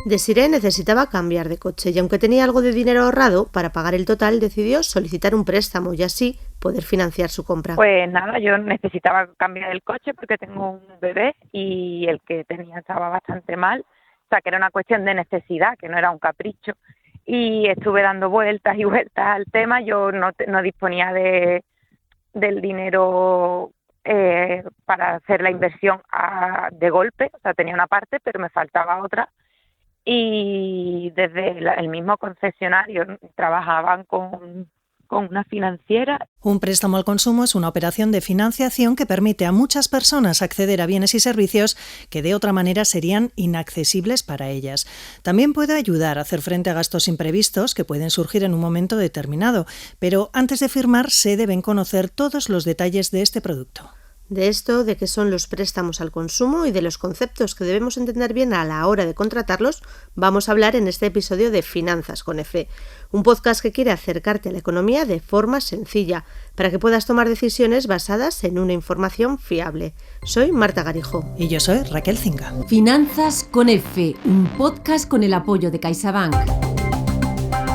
Desiree necesitaba cambiar de coche y aunque tenía algo de dinero ahorrado, para pagar el total decidió solicitar un préstamo y así poder financiar su compra. Pues nada, yo necesitaba cambiar el coche porque tengo un bebé y el que tenía estaba bastante mal, o sea que era una cuestión de necesidad, que no era un capricho. Y estuve dando vueltas y vueltas al tema, yo no disponía del dinero para hacer la inversión de golpe, o sea tenía una parte pero me faltaba otra. Y desde el mismo concesionario trabajaban con una financiera. Un préstamo al consumo es una operación de financiación que permite a muchas personas acceder a bienes y servicios que de otra manera serían inaccesibles para ellas. También puede ayudar a hacer frente a gastos imprevistos que pueden surgir en un momento determinado, pero antes de firmar se deben conocer todos los detalles de este producto. De esto, de qué son los préstamos al consumo y de los conceptos que debemos entender bien a la hora de contratarlos, vamos a hablar en este episodio de Finanzas con F, un podcast que quiere acercarte a la economía de forma sencilla, para que puedas tomar decisiones basadas en una información fiable. Soy Marta Garijo. Y yo soy Raquel Zinga. Finanzas con F, un podcast con el apoyo de CaixaBank.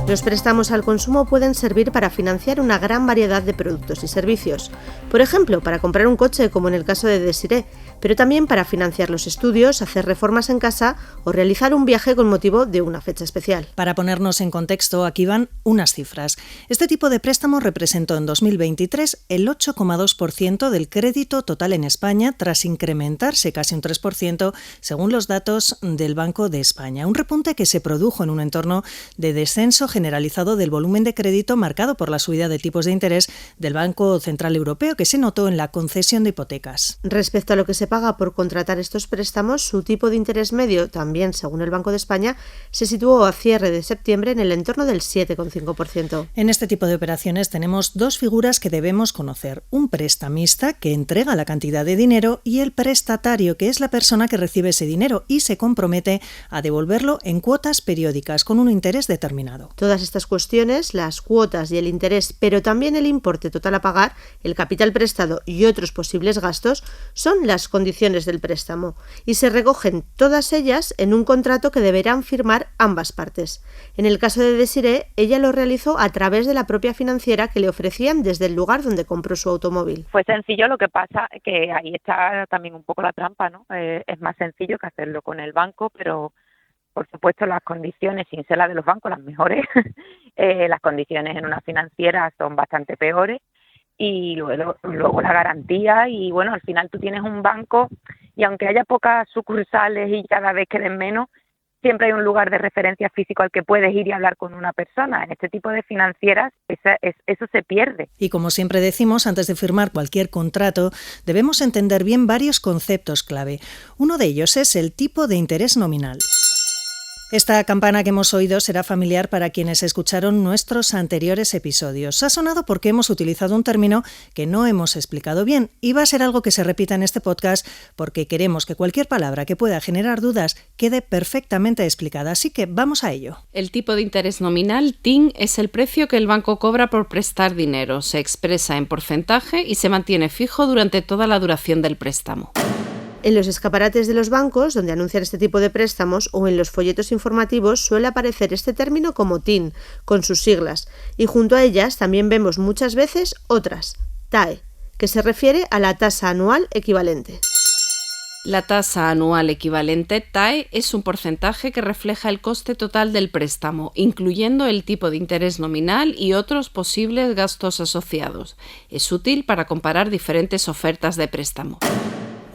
Los préstamos al consumo pueden servir para financiar una gran variedad de productos y servicios. Por ejemplo, para comprar un coche, como en el caso de Desiree, pero también para financiar los estudios, hacer reformas en casa o realizar un viaje con motivo de una fecha especial. Para ponernos en contexto, aquí van unas cifras. Este tipo de préstamo representó en 2023 el 8,2% del crédito total en España, tras incrementarse casi un 3% según los datos del Banco de España. Un repunte que se produjo en un entorno de descenso generalizado del volumen de crédito marcado por la subida de tipos de interés del Banco Central Europeo, que se notó en la concesión de hipotecas. Respecto a lo que se paga por contratar estos préstamos, su tipo de interés medio, también según el Banco de España, se situó a cierre de septiembre en el entorno del 7,5%. En este tipo de operaciones tenemos dos figuras que debemos conocer: un prestamista, que entrega la cantidad de dinero, y el prestatario, que es la persona que recibe ese dinero y se compromete a devolverlo en cuotas periódicas con un interés determinado. Todas estas cuestiones, las cuotas y el interés, pero también el importe total a pagar, el capital prestado y otros posibles gastos, son las condiciones del préstamo y se recogen todas ellas en un contrato que deberán firmar ambas partes. En el caso de Desiree, ella lo realizó a través de la propia financiera que le ofrecían desde el lugar donde compró su automóvil. Fue sencillo, lo que pasa que ahí está también un poco la trampa, ¿no? Es más sencillo que hacerlo con el banco, pero por supuesto las condiciones, sin ser las de los bancos, las mejores, las condiciones en una financiera son bastante peores y luego la garantía y bueno, al final tú tienes un banco y aunque haya pocas sucursales y cada vez queden menos, siempre hay un lugar de referencia físico al que puedes ir y hablar con una persona. En este tipo de financieras eso se pierde. Y como siempre decimos, antes de firmar cualquier contrato, debemos entender bien varios conceptos clave. Uno de ellos es el tipo de interés nominal. Esta campana que hemos oído será familiar para quienes escucharon nuestros anteriores episodios. Ha sonado porque hemos utilizado un término que no hemos explicado bien y va a ser algo que se repita en este podcast porque queremos que cualquier palabra que pueda generar dudas quede perfectamente explicada. Así que vamos a ello. El tipo de interés nominal, TIN, es el precio que el banco cobra por prestar dinero. Se expresa en porcentaje y se mantiene fijo durante toda la duración del préstamo. En los escaparates de los bancos, donde anuncian este tipo de préstamos, o en los folletos informativos suele aparecer este término como TIN, con sus siglas, y junto a ellas también vemos muchas veces otras, TAE, que se refiere a la tasa anual equivalente. La tasa anual equivalente, TAE, es un porcentaje que refleja el coste total del préstamo, incluyendo el tipo de interés nominal y otros posibles gastos asociados. Es útil para comparar diferentes ofertas de préstamo.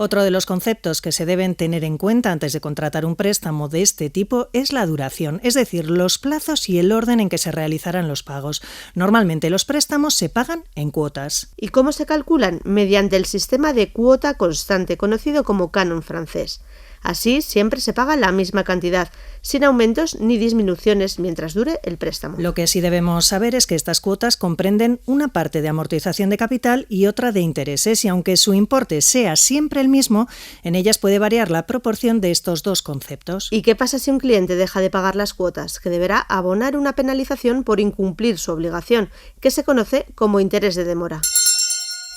Otro de los conceptos que se deben tener en cuenta antes de contratar un préstamo de este tipo es la duración, es decir, los plazos y el orden en que se realizarán los pagos. Normalmente los préstamos se pagan en cuotas. ¿Y cómo se calculan? Mediante el sistema de cuota constante, conocido como canon francés. Así, siempre se paga la misma cantidad, sin aumentos ni disminuciones mientras dure el préstamo. Lo que sí debemos saber es que estas cuotas comprenden una parte de amortización de capital y otra de intereses, y aunque su importe sea siempre el mismo, en ellas puede variar la proporción de estos dos conceptos. ¿Y qué pasa si un cliente deja de pagar las cuotas? Que deberá abonar una penalización por incumplir su obligación, que se conoce como interés de demora.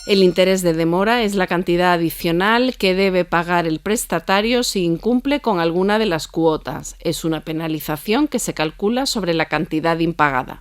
El interés de demora es la cantidad adicional que debe pagar el prestatario si incumple con alguna de las cuotas. Es una penalización que se calcula sobre la cantidad impagada.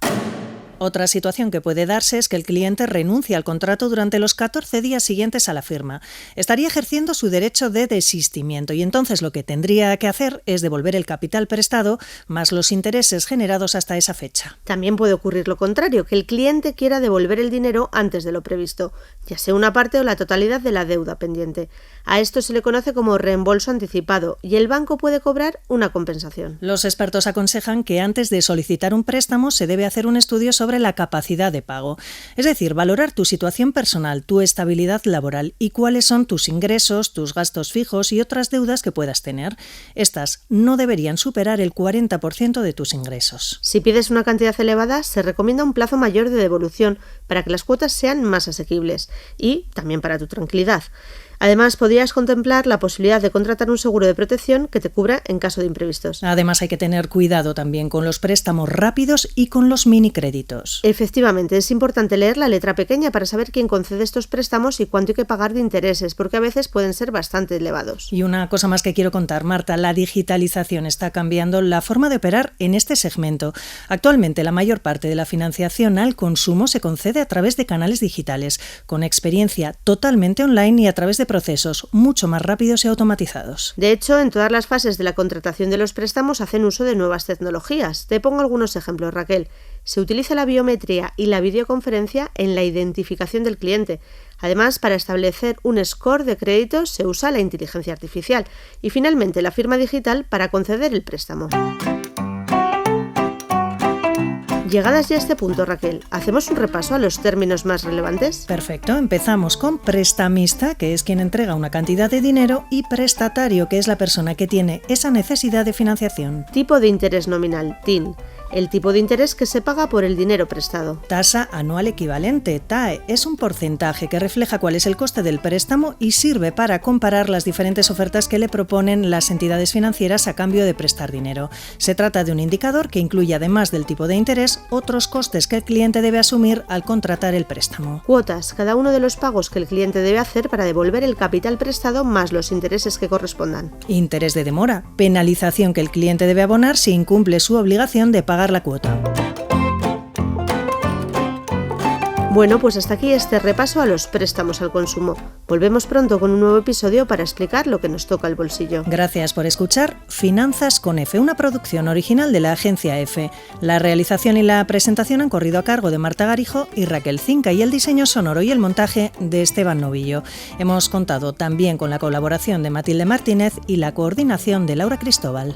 Otra situación que puede darse es que el cliente renuncie al contrato durante los 14 días siguientes a la firma. Estaría ejerciendo su derecho de desistimiento y entonces lo que tendría que hacer es devolver el capital prestado más los intereses generados hasta esa fecha. También puede ocurrir lo contrario, que el cliente quiera devolver el dinero antes de lo previsto, ya sea una parte o la totalidad de la deuda pendiente. A esto se le conoce como reembolso anticipado y el banco puede cobrar una compensación. Los expertos aconsejan que antes de solicitar un préstamo se debe hacer un estudio sobre la capacidad de pago, es decir, valorar tu situación personal, tu estabilidad laboral y cuáles son tus ingresos, tus gastos fijos y otras deudas que puedas tener. Estas no deberían superar el 40% de tus ingresos. Si pides una cantidad elevada, se recomienda un plazo mayor de devolución para que las cuotas sean más asequibles y también para tu tranquilidad. Además, podrías contemplar la posibilidad de contratar un seguro de protección que te cubra en caso de imprevistos. Además, hay que tener cuidado también con los préstamos rápidos y con los minicréditos. Efectivamente, es importante leer la letra pequeña para saber quién concede estos préstamos y cuánto hay que pagar de intereses, porque a veces pueden ser bastante elevados. Y una cosa más que quiero contar, Marta, la digitalización está cambiando la forma de operar en este segmento. Actualmente, la mayor parte de la financiación al consumo se concede a través de canales digitales, con experiencia totalmente online y a través de procesos mucho más rápidos y automatizados. De hecho, en todas las fases de la contratación de los préstamos hacen uso de nuevas tecnologías. Te pongo algunos ejemplos, Raquel. Se utiliza la biometría y la videoconferencia en la identificación del cliente. Además, para establecer un score de créditos se usa la inteligencia artificial. Y finalmente, la firma digital para conceder el préstamo. Llegadas ya a este punto, Raquel, ¿hacemos un repaso a los términos más relevantes? Perfecto, empezamos con prestamista, que es quien entrega una cantidad de dinero, y prestatario, que es la persona que tiene esa necesidad de financiación. Tipo de interés nominal, TIN. El tipo de interés que se paga por el dinero prestado. Tasa anual equivalente, TAE, es un porcentaje que refleja cuál es el coste del préstamo y sirve para comparar las diferentes ofertas que le proponen las entidades financieras a cambio de prestar dinero. Se trata de un indicador que incluye, además del tipo de interés, otros costes que el cliente debe asumir al contratar el préstamo. Cuotas, cada uno de los pagos que el cliente debe hacer para devolver el capital prestado más los intereses que correspondan. Interés de demora, penalización que el cliente debe abonar si incumple su obligación de pagar la cuota. Bueno, pues hasta aquí este repaso a los préstamos al consumo. Volvemos pronto con un nuevo episodio para explicar lo que nos toca el bolsillo. Gracias por escuchar Finanzas con F, una producción original de la agencia F. La realización y la presentación han corrido a cargo de Marta Garijo y Raquel Cinca y el diseño sonoro y el montaje de Esteban Novillo. Hemos contado también con la colaboración de Matilde Martínez y la coordinación de Laura Cristóbal.